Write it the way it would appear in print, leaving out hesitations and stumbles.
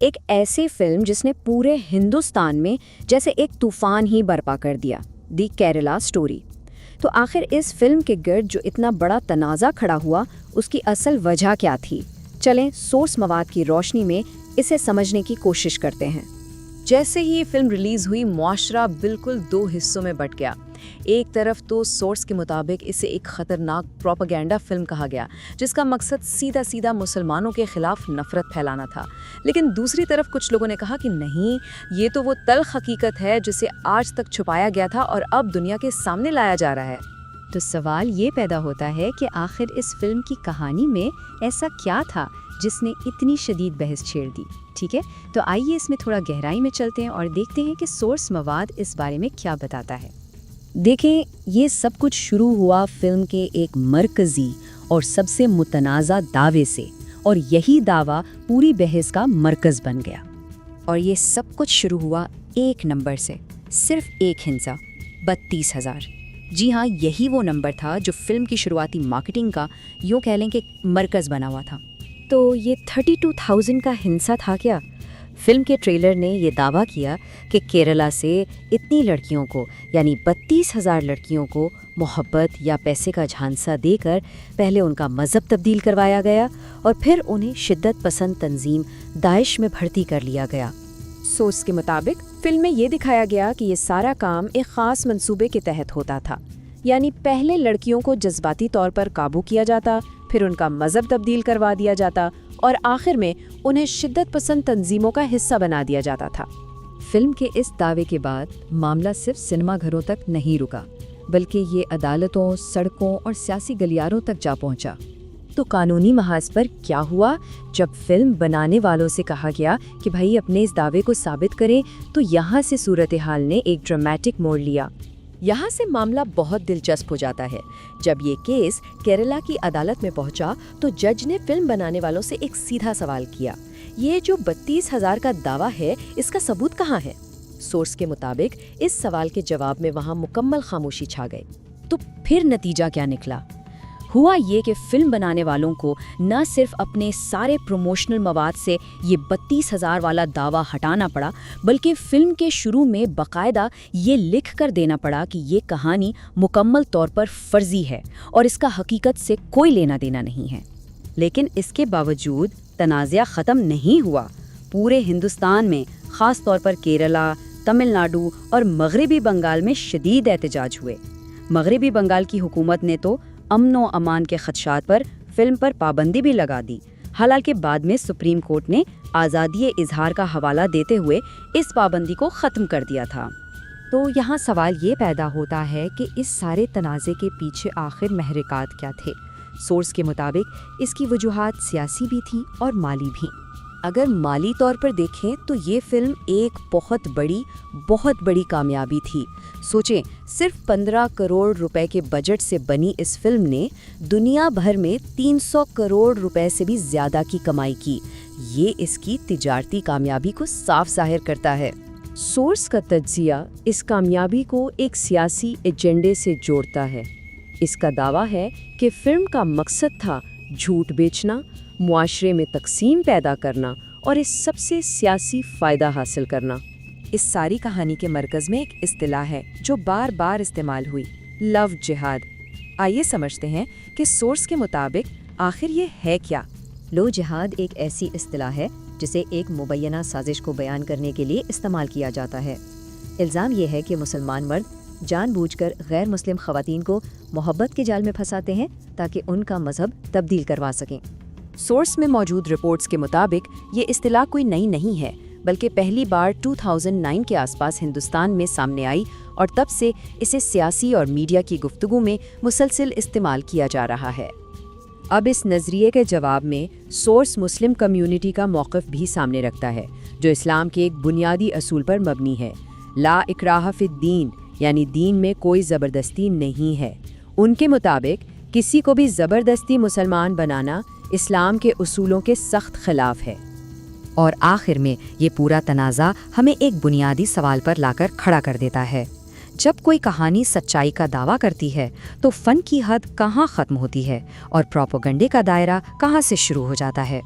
ایک ایسی فلم جس نے پورے ہندوستان میں جیسے ایک طوفان ہی برپا کر دیا، دی کیرلا سٹوری۔ تو آخر اس فلم کے گرد جو اتنا بڑا تنازع کھڑا ہوا، اس کی اصل وجہ کیا تھی؟ چلیں سورس مواد کی روشنی میں اسے سمجھنے کی کوشش کرتے ہیں۔ جیسے ہی یہ فلم ریلیز ہوئی، معاشرہ بالکل دو حصوں میں بٹ گیا۔ ایک طرف تو سورس کے مطابق اسے ایک خطرناک پروپیگنڈا فلم کہا گیا، جس کا مقصد سیدھا مسلمانوں کے خلاف نفرت پھیلانا تھا۔ لیکن دوسری طرف کچھ لوگوں نے کہا کہ نہیں، یہ تو وہ تلخ حقیقت ہے جسے آج تک چھپایا گیا تھا اور اب دنیا کے سامنے لایا جا رہا ہے۔ تو سوال یہ پیدا ہوتا ہے کہ آخر اس فلم کی کہانی میں ایسا کیا تھا جس نے اتنی شدید بحث چھیڑ دی؟ ٹھیک ہے، تو آئیے اس میں تھوڑا گہرائی میں چلتے ہیں اور دیکھتے ہیں کہ سورس مواد اس بارے میں کیا بتاتا ہے۔ دیکھیں، یہ سب کچھ شروع ہوا فلم کے ایک مرکزی اور سب سے متنازع دعوے سے، اور یہی دعویٰ پوری بحث کا مرکز بن گیا۔ اور یہ سب کچھ شروع ہوا ایک نمبر سے، صرف ایک ہندسہ، 32,000۔ جی ہاں، یہی وہ نمبر تھا جو فلم کی شروعاتی مارکیٹنگ کا یوں کہہ لیں کہ مرکز بنا ہوا تھا۔ تو یہ 32,000 کا ہندسہ تھا کیا؟ فلم کے ٹریلر نے یہ دعویٰ کیا کہ کیرلا سے اتنی لڑکیوں کو، یعنی 32,000 لڑکیوں کو محبت یا پیسے کا جھانسا دے کر پہلے ان کا مذہب تبدیل کروایا گیا اور پھر انہیں شدت پسند تنظیم داعش میں بھرتی کر لیا گیا۔ سورس کے مطابق فلم میں یہ دکھایا گیا کہ یہ سارا کام ایک خاص منصوبے کے تحت ہوتا تھا، یعنی پہلے لڑکیوں کو جذباتی طور پر قابو کیا جاتا، پھر ان کا مذہب تبدیل کروا دیا جاتا اور آخر میں انہیں شدت پسند تنظیموں کا حصہ بنا دیا جاتا تھا۔ فلم کے اس دعوے کے بعد معاملہ صرف سنیما گھروں تک نہیں رکا، بلکہ یہ عدالتوں، سڑکوں اور سیاسی گلیاروں تک جا پہنچا۔ تو قانونی محاذ پر کیا ہوا؟ جب فلم بنانے والوں سے کہا گیا کہ بھائی اپنے اس دعوے کو ثابت کریں، تو یہاں سے صورتحال نے ایک ڈرامیٹک موڑ لیا۔ یہاں سے معاملہ بہت دلچسپ ہو جاتا ہے۔ جب یہ کیس کیرلا کی عدالت میں پہنچا تو جج نے فلم بنانے والوں سے ایک سیدھا سوال کیا، یہ جو 32,000 کا دعویٰ ہے، اس کا ثبوت کہاں ہے؟ سورس کے مطابق اس سوال کے جواب میں وہاں مکمل خاموشی چھا گئی۔ تو پھر نتیجہ کیا نکلا؟ ہوا یہ کہ فلم بنانے والوں کو نہ صرف اپنے سارے پروموشنل مواد سے یہ 32,000 والا دعویٰ ہٹانا پڑا، بلکہ فلم کے شروع میں باقاعدہ یہ لکھ کر دینا پڑا کہ یہ کہانی مکمل طور پر فرضی ہے اور اس کا حقیقت سے کوئی لینا دینا نہیں ہے۔ لیکن اس کے باوجود تنازع ختم نہیں ہوا۔ پورے ہندوستان میں، خاص طور پر کیرلا، تمل ناڈو اور مغربی بنگال میں شدید احتجاج ہوئے۔ مغربی بنگال کی حکومت نے تو امن و امان کے خدشات پر فلم پر پابندی بھی لگا دی، حالانکہ بعد میں سپریم کورٹ نے آزادی اظہار کا حوالہ دیتے ہوئے اس پابندی کو ختم کر دیا تھا۔ تو یہاں سوال یہ پیدا ہوتا ہے کہ اس سارے تنازع کے پیچھے آخر محرکات کیا تھے؟ سورس کے مطابق اس کی وجوہات سیاسی بھی تھیں اور مالی بھی۔ اگر مالی طور پر دیکھیں تو یہ فلم ایک بہت بڑی کامیابی تھی۔ سوچیں، صرف 15 کروڑ روپے کے بجٹ سے بنی اس فلم نے دنیا بھر میں 300 کروڑ روپے سے بھی زیادہ کی کمائی کی۔ یہ اس کی تجارتی کامیابی کو صاف ظاہر کرتا ہے۔ سورس کا تجزیہ اس کامیابی کو ایک سیاسی ایجنڈے سے جوڑتا ہے۔ اس کا دعویٰ ہے کہ فلم کا مقصد تھا جھوٹ بیچنا، معاشرے میں تقسیم پیدا کرنا اور اس سب سے سیاسی فائدہ حاصل کرنا۔ اس ساری کہانی کے مرکز میں ایک اصطلاح ہے جو بار بار استعمال ہوئی، لو جہاد۔ آئیے سمجھتے ہیں کہ سورس کے مطابق آخر یہ ہے کیا؟ لو جہاد ایک ایسی اصطلاح ہے جسے ایک مبینہ سازش کو بیان کرنے کے لیے استعمال کیا جاتا ہے۔ الزام یہ ہے کہ مسلمان مرد جان بوجھ کر غیر مسلم خواتین کو محبت کے جال میں پھنساتے ہیں تاکہ ان کا مذہب تبدیل کروا سکیں۔ سورس میں موجود رپورٹس کے مطابق یہ اصطلاح کوئی نئی نہیں ہے، بلکہ پہلی بار 2009 کے آس پاس ہندوستان میں سامنے آئی اور تب سے اسے سیاسی اور میڈیا کی گفتگو میں مسلسل استعمال کیا جا رہا ہے۔ اب اس نظریے کے جواب میں سورس مسلم کمیونٹی کا موقف بھی سامنے رکھتا ہے، جو اسلام کے ایک بنیادی اصول پر مبنی ہے، لا اکراہ فی الدین، یعنی دین میں کوئی زبردستی نہیں ہے۔ ان کے مطابق کسی کو بھی زبردستی مسلمان بنانا اسلام کے اصولوں کے سخت خلاف ہے۔ اور آخر میں یہ پورا تنازع ہمیں ایک بنیادی سوال پر لا کر کھڑا کر دیتا ہے۔ جب کوئی کہانی سچائی کا دعویٰ کرتی ہے تو فن کی حد کہاں ختم ہوتی ہے اور پروپیگنڈے کا دائرہ کہاں سے شروع ہو جاتا ہے؟